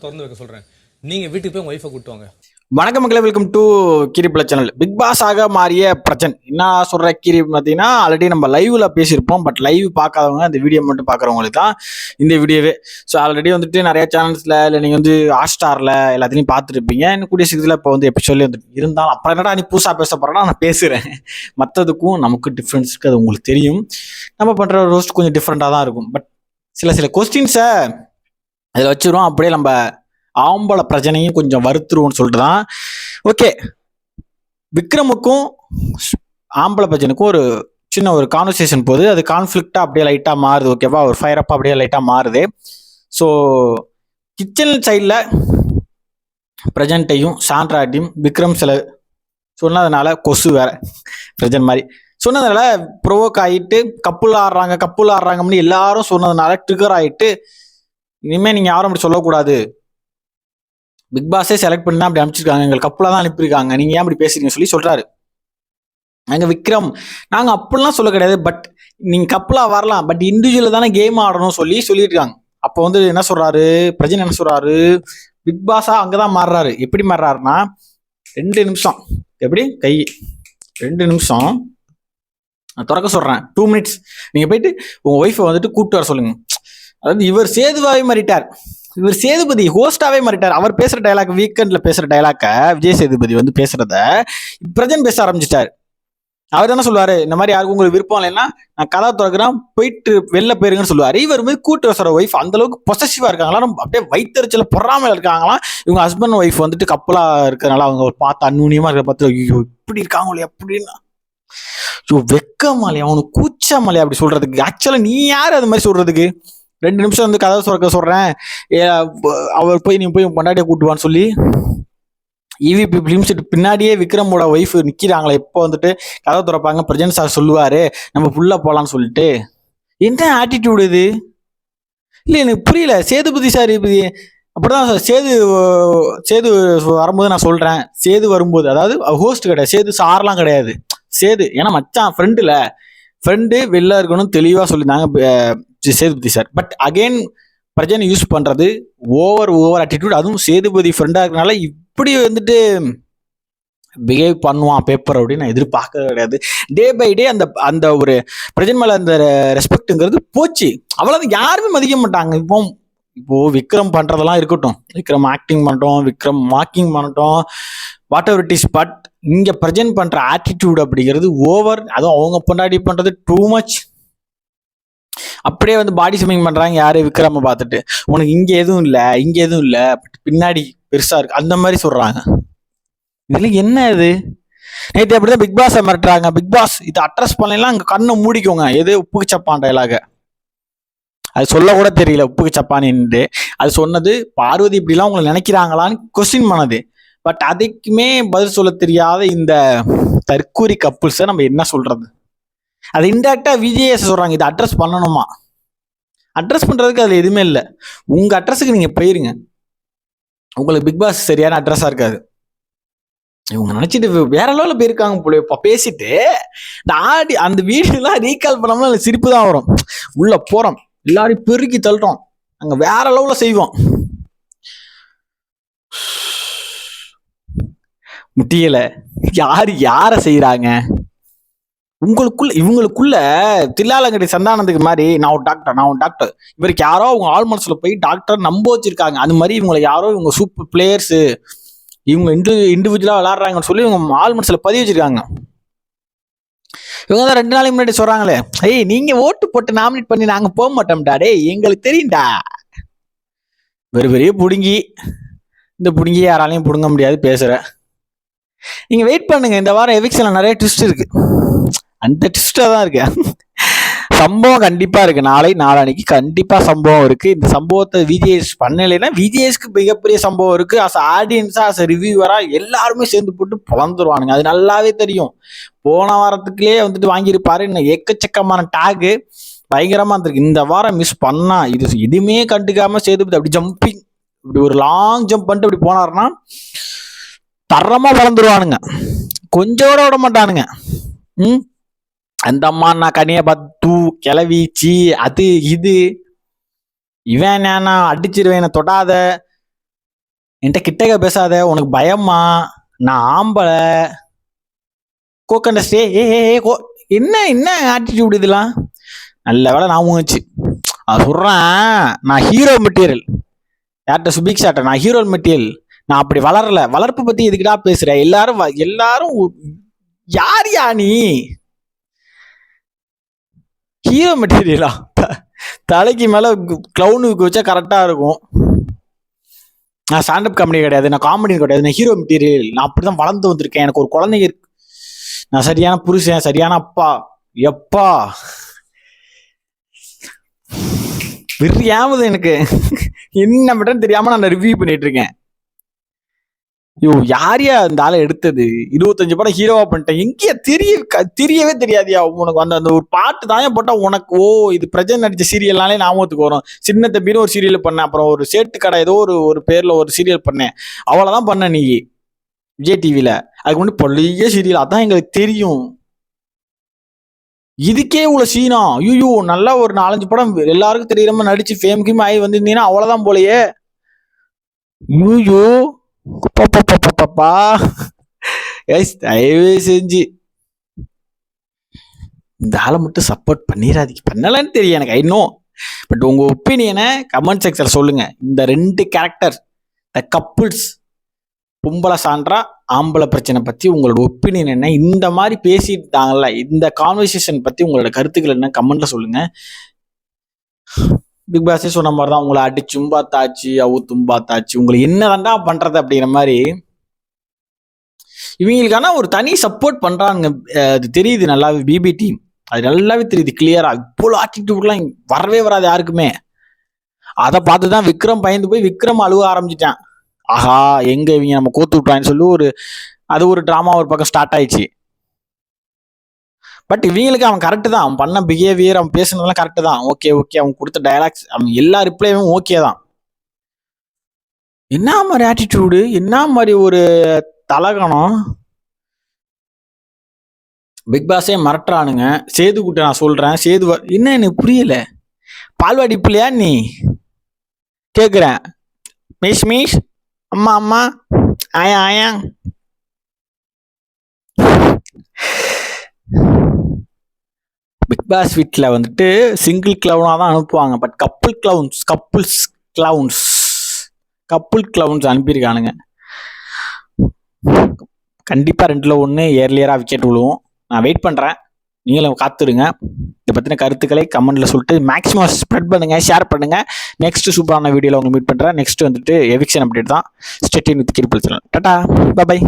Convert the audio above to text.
திறந்து வைக்க சொல்றேன். நீங்க வீட்டுக்கு போய் உங்க ஒய்ஃபை கூட்டு வாங்க. வணக்கம் மக்களே, வெல்கம் டு கிரிப்ல சேனல். பிக் பாஸ் ஆக மாறிய பிரச்சனை என்ன சொல்ற கிரி பார்த்தீங்கன்னா, ஆல்ரெடி நம்ம லைவ்ல பேசியிருப்போம். பட் லைவ் பார்க்காதவங்க அந்த வீடியோ மட்டும் பார்க்குறவங்களுக்கு தான் இந்த வீடியோவே. ஸோ ஆல்ரெடி வந்துட்டு நிறைய சேனல்ஸ்ல இல்லை நீங்கள் வந்து ஹாட்ஸ்டார்ல எல்லாத்தையும் பார்த்துருப்பீங்க. இன்னும் கூடிய சீக்கிரத்தில் இப்போ வந்து எபிசோட்லேயே வந்துட்டு இருந்தாலும் அப்புறம் என்னடா நீ புதுசாக பேச போறேன்னா நான் பேசுகிறேன். மற்றதுக்கும் நமக்கு டிஃப்ரென்ஸ் இருக்குது, அது உங்களுக்கு தெரியும். நம்ம பண்ணுற ரோஸ்ட் கொஞ்சம் டிஃப்ரெண்ட்டாக தான் இருக்கும். பட் சில கொஸ்டின்ஸை அதில் வச்சிருவோம். அப்படியே நம்ம ஆம்பளை பிரச்சனையும் கொஞ்சம் வருத்துருவோம்னு சொல்லிட்டு தான். ஓகே, விக்ரமுக்கும் ஆம்பளை பிரச்சனைக்கும் ஒரு சின்ன ஒரு கான்வர்சேஷன் போகுது. அது கான்ஃப்ளிக்டாக அப்படியே லைட்டாக மாறுது. ஓகேவா, ஒரு ஃபயர் அப் அப்படியே லைட்டாக மாறுது. ஸோ கிச்சன் சைடில் பிரஜன்ட்டையும் சாண்ட்ராட்டையும் விக்ரம் சில சொன்னதுனால கொசு வேற பிரஜன் மாதிரி சொன்னதுனால ப்ரொவோக் ஆகிட்டு கப்புள் ஆடுறாங்கன்னு எல்லாரும் சொன்னதுனால ட்ரிகர் ஆகிட்டு இனிமேல் நீங்கள் யாரும் அப்படி சொல்லக்கூடாது, பிக் பாஸே செலக்ட் பண்ணி தான் அப்படி அனுப்பிச்சிருக்காங்க, எங்களுக்கு கப்பலாக தான் அனுப்பியிருக்காங்க, நீங்கள் ஏன் அப்படி பேசுறீங்க சொல்றாரு. எங்க விக்ரம் நாங்கள் அப்படிலாம் சொல்ல கிடையாது, பட் நீங்கள் கப்பலாக வரலாம், பட் இண்டிவிஜுவலில் தானே கேம் ஆடணும் சொல்லியிருக்காங்க. அப்போ வந்து என்ன சொல்றாரு பிரஜன், என்ன சொல்றாரு, பிக் பாஸா அங்கதான் மாறுறாரு. எப்படி மாறுறாருன்னா 2 நிமிஷம், எப்படி 2 நிமிஷம் நான் திறக்க சொல்றேன், 2 மினிட்ஸ் நீங்க போயிட்டு உங்க ஒய்ஃபை வந்துட்டு கூப்பிட்டு வர சொல்லுங்க. அதாவது இவர் சேதுவாவே மாறிட்டார், இவர் சேதுபதி ஹோஸ்டாவே மாறிட்டார். அவர் பேசுற டைலாக், வீக்கெண்ட்ல பேசுற டைலாக்க விஜய் சேதுபதி வந்து பேசுறத பிரஜன் பேச ஆரம்பிச்சிட்டாரு. அவர் என்ன சொல்லுவாரு, இந்த மாதிரி யாருக்கும் உங்களுக்கு விருப்பம் இல்லைன்னா நான் கதா திறக்கிறேன் போயிட்டு வெளில போயிருங்கன்னு சொல்லுவாரு. இவர் போய் கூட்டு வர ஒய்ஃப் அந்த அளவுக்கு பொசசிவா இருக்காங்களாம், அப்படியே வைத்தறிச்சல பொறாமல் இருக்காங்களாம். இவங்க ஹஸ்பண்ட் ஒய்ஃப் வந்துட்டு கப்பலா இருக்கிறதுனால அவங்க பார்த்து அந்நூன்யமா இருக்க பார்த்து ஐயோ இப்படி இருக்காங்களே அப்படின்னா வெக்கமாலையா, அவனுக்கு கூச்சமாலையா அப்படி சொல்றதுக்கு. ஆக்சுவலா நீ யாரு அது மாதிரி சொல்றதுக்கு? 2 நிமிஷம் வந்து கதை திறக்க சொல்றேன், அவர் போய் நீ போய் பொண்டாட்டியை கூட்டுவான்னு சொல்லி இவிபி பிலிம்ஸ் பின்னாடியே விக்ரமோட ஒய்ஃப் நிக்கிறாங்களே. எப்போ வந்துட்டு கதை திறப்பாங்க பிரஜன் சார் சொல்லுவாரு நம்ம ஃபுல்லா போலான்னு சொல்லிட்டு, என்ன ஆட்டிடியூடு இது? இல்லை எனக்கு புரியல. சேதுபதி சார் இப்படி அப்படிதான் சார் சேது வரும்போது நான் சொல்றேன், சேது வரும்போது அதாவது ஹோஸ்ட் கிடையாது, சேது சார்லாம் கிடையாது, சேது ஏன்னா மச்சான் ஃப்ரெண்டு வெளில இருக்கணும் தெளிவா சொல்லியிருந்தாங்க சேதுபதி சார். பட் அகைன் பிரஜனை யூஸ் பண்றது ஓவர் ஆட்டிடியூட். அதுவும் சேதுபதி ஃப்ரெண்டா இருக்கனால இப்படி வந்துட்டு பிஹேவ் பண்ணுவான் பேப்பர் அப்படின்னு நான் எதிர்பார்க்க கிடையாது. டே பை டே அந்த ஒரு பிரஜன் மேல அந்த ரெஸ்பெக்ட்ங்கிறது போச்சு. அவ்வளவு யாருமே மதிக்க மாட்டாங்க. இப்போ விக்ரம் பண்றதெல்லாம் இருக்கட்டும், விக்ரம் ஆக்டிங் பண்ணட்டும், விக்ரம் வாக்கிங் பண்ணட்டும், what ever it is, but இங்க பிரஜன் பண்ற ஆட்டிடியூட் அப்படிங்கிறது ஓவர். அதுவும் அவங்க பொண்டாடி பண்றது டூ மச். அப்படியே வந்து பாடி ஷேமிங் பண்றாங்க யாரு, விக்ரம பார்த்துட்டு உனக்கு இங்க எதுவும் இல்ல பட் பின்னாடி பெருசா இருக்கு அந்த மாதிரி சொல்றாங்க. இதுல என்ன இது? நேற்று அப்படிதான் பிக் பாஸை மிரட்டுறாங்க. பிக் பாஸ் இதை அட்ரஸ் பண்ணலாம், அங்க கண்ணை மூடிக்கோங்க. எது உப்புக்கு சப்பான் டைலாக அது சொல்ல கூட தெரியல, உப்புக்கு சப்பானின்னு அது சொன்னது. பார்வதி இப்படிலாம் உங்களை நினைக்கிறாங்களான்னு கொஸ்டின் பண்ணது. பட் அதுக்குமே பதில் சொல்ல தெரியாத இந்த தற்கூரி கப்புள்ஸை நம்ம என்ன சொல்றது? அது இன்டெரக்டா விஜேஎஸ் சொல்றாங்க, இதை அட்ரஸ் பண்ணணுமா? அட்ரஸ் பண்றதுக்கு அதுல எதுவுமே இல்லை. உங்க அட்ரஸுக்கு நீங்க போயிருங்க, உங்களுக்கு பிக் பாஸ் சரியான அட்ரஸா இருக்காது. இவங்க நினைச்சிட்டு வேற லெவலில் போயிருக்காங்க போல. பேசிட்டு அந்த வீடியோலாம் ரீகால் பண்ணோம்னா சிரிப்பு தான் வரும். உள்ள போறோம், எல்லாரையும் பெருக்கி தள்ளுறோம், அங்க வேற லெவல்ல செய்வோம். முட்டியல யார செய்யறாங்க? இவங்களுக்குள்ள தில்லாலங்கடி சந்தானத்துக்கு மாதிரி நான் ஒரு டாக்டர் இவருக்கு யாரோ அவங்க ஆள் மனசுல போய் டாக்டர் நம்ப வச்சிருக்காங்க. அது மாதிரி இவங்களை யாரோ இவங்க சூப்பர் பிளேயர்ஸ், இவங்க இண்டிவிஜுவலா விளையாடுறாங்கன்னு சொல்லி இவங்க ஆள் மனசுல பதிவு வச்சிருக்காங்க. இவங்க தான் 2 நாளைக்கு முன்னாடி சொல்றாங்களே, ஏய் நீங்க ஓட்டு போட்டு நாமினேட் பண்ணி நாங்க போக மாட்டோம்டா, டே எங்களுக்கு தெரியும்டா. பெரிய புடுங்கி, இந்த புடுங்கி யாராலையும் புடுங்க முடியாது பேசுற. நீங்க வெயிட் பண்ணுங்க, இந்த வாரம் எவிக்ஷன்ல நிறைய ட்விஸ்ட் இருக்கு. அந்த ட்விஸ்டா தான் இருக்கு. சம்பவம் கண்டிப்பா இருக்கு, நாளைக்கு கண்டிப்பா சம்பவம் இருக்கு. இந்த சம்பவத்தை விஜேஎஸ் பண்ணலைன்னா விஜேஎஸ்க்கு மிகப்பெரிய சம்பவம் இருக்கு. அஸ் ஆடியன்ஸா அஸ் ரிவ்யூவரா எல்லாருமே சேர்ந்து போட்டு பிளந்துருவானுங்க. அது நல்லாவே தெரியும். போன வாரத்துக்குள்ளே வந்துட்டு வாங்கியிருப்பாரு. இன்னும் எக்கச்சக்கமான டேகு பயங்கரமா இருந்திருக்கு. இந்த வாரம் மிஸ் பண்ணா இது எதுவுமே கண்டுக்காம சேதுபதி அப்படி ஜம்பிங், இப்படி ஒரு லாங் ஜம்ப் பண்ணிட்டு அப்படி போனாருன்னா தரமா வளர்ந்துருவானுங்க, கொஞ்சம் விட மாட்டானுங்க. அந்த அம்மா நான் கனியை பார்த்து கிளவிச்சு அது இது, இவன் நானா அடிச்சிருவேன் தொடாத, என்கிட்ட கிட்டக்க பேசாத, உனக்கு பயமா? நான் ஆம்பளை. கோக்கண்டஸ்டே ஏ ஏ ஏ, என்ன என்ன ஆட்டிடியூட் இதெல்லாம்? நல்ல வேலை நான் வச்சு அது சொல்றேன். நான் ஹீரோ மெட்டீரியல். யார்கிட்ட? சுபிக்ஷாட்ட. நான் ஹீரோ மெட்டீரியல். நான் அப்படி வளரல. வளர்ப்பு பத்தி எதுக்குடா பேசுற? எல்லாரும் எல்லாரும் யார் யா நீ? ஹீரோ மெட்டீரியலா? தலைக்கு மேல கிளவுனுக்கு வச்சா கரெக்டா இருக்கும். நான் ஸ்டாண்டப் காமெடி கிடையாது, நான் காமெடி கிடையாது, நான் ஹீரோ மெட்டீரியல். நான் அப்படிதான் வளர்ந்து வந்திருக்கேன். எனக்கு ஒரு குழந்தைங்க இருக்கு. நான் சரியான புருஷன், சரியான அப்பா. எப்பா வெறியாவது எனக்கு என்ன மட்டும் தெரியாம நான் ரிவ்யூ பண்ணிட்டு இருக்கேன். ஐயோ, யாரையா இந்த ஆளை எடுத்தது? 25 படம் ஹீரோவா பண்ணிட்டேன். எங்கேயா தெரியவே தெரியாதியா உனக்கு? அந்த ஒரு பாட்டு தானே போட்டா உனக்கு ஓ இது பிரஜன் நடிச்ச சீரியல்னாலே ஞாபகத்துக்கு வரும். சின்ன தம்பின்னு ஒரு சீரியல் பண்ணேன், அப்புறம் ஒரு சேட்டு கடை ஏதோ ஒரு பேர்ல ஒரு சீரியல் பண்ணேன். அவ்வளவுதான் பண்ண நீ விஜய் டிவில. அதுக்கு முன்னாடி பழைய சீரியல், அதான் எங்களுக்கு தெரியும். இதுக்கே இவ்வளவு சீனா? ஐயோ, நல்லா ஒரு 4-5 படம் எல்லாருக்கும் தெரியுற மாதிரி நடிச்சு ஃபேம்கிம் ஆகி வந்திருந்தீங்கன்னா அவ்வளவுதான் போலயே. ஐயோ பாப்பா, தயவு செஞ்சு இந்த ஆளை மட்டும் சப்போர்ட் பண்ணிடாதீங்க. பண்ணலன்னு தெரியும் எனக்கு, இன்னும். பட் உங்க ஒப்பீனியனை கமெண்ட் செக்ஷன்ல சொல்லுங்க. இந்த 2 கேரக்டர், த கப்புள்ஸ், பொம்பளை சான்றா ஆம்பளை பிரச்சனை பத்தி உங்களோட ஒப்பீனியன் என்ன? இந்த மாதிரி பேசிட்டாங்கல்ல, இந்த கான்வர்சேஷன் பத்தி உங்களோட கருத்துக்கள் என்ன? கமெண்ட்ல சொல்லுங்க. பிக் பாஸே சொன்ன மாதிரிதான், உங்களை அடிச்சும் பார்த்தாச்சு, அவுத்தும் பார்த்தாச்சு, உங்களை என்னதான்டா பண்றது அப்படிங்கிற மாதிரி. இவங்களுக்கான ஒரு தனி சப்போர்ட் பண்றாங்க, அது தெரியுது நல்லாவே. பிபி டீம் அது நல்லாவே தெரியுது கிளியரா. இவ்வளோ ஆட்டிடியூட்லாம் வரவே வராது யாருக்குமே. அதை பார்த்துதான் விக்ரம் பயந்து போய் விக்ரம் அழுவ ஆரம்பிச்சிட்டான். ஆஹா, எங்க இவங்க நம்ம கோத்து விட்டான்னு சொல்லி அது ஒரு டிராமா ஒரு பக்கம் ஸ்டார்ட் ஆயிடுச்சு. பட் இவங்களுக்கு அவன் கரெக்டு தான், அவன் பண்ண பிஹேவியர், அவன் பேசுனதெல்லாம் கரெக்டு தான். ஓகே, அவன் கொடுத்த டயலாக்ஸ், அவன் எல்லா ரிப்ளையும் ஓகே தான். என்ன மாதிரி ஆட்டிடியூடு, என்ன மாதிரி ஒரு தலகணம். பிக் பாஸே மிரட்டுறானுங்க. சேது கூட்ட நான் சொல்றேன், சேது என்ன எனக்கு புரியல. பால்வாடி பிள்ளையா நீ? கேக்குறேன். மீஷ் அம்மா ஆயா. பிக் பாஸ் வீட்டில் வந்துட்டு சிங்கிள் கிளவுனா தான் அனுப்புவாங்க. பட் கப்புள் கிளவுன்ஸ் அனுப்பியிருக்கானுங்க. கண்டிப்பா 2ல் 1 ஏர்லியரா விக்கெட் விழுவும். நான் வெயிட் பண்றேன், நீங்களும் காத்துடுங்க. இதை பத்தின கருத்துக்களை கமெண்ட்ல சொல்லிட்டு மேக்ஸிமம் ஸ்ப்ரெட் பண்ணுங்க, ஷேர் பண்ணுங்க. நெக்ஸ்ட் சூப்பரான வீடியோல உங்களுக்கு மீட் பண்றேன். நெக்ஸ்ட் வந்துட்டு எவிக்ஷன் அப்டேட் தான். ஸ்டே டியூன் வித் கிரிபிள் சேனல். Tata, by.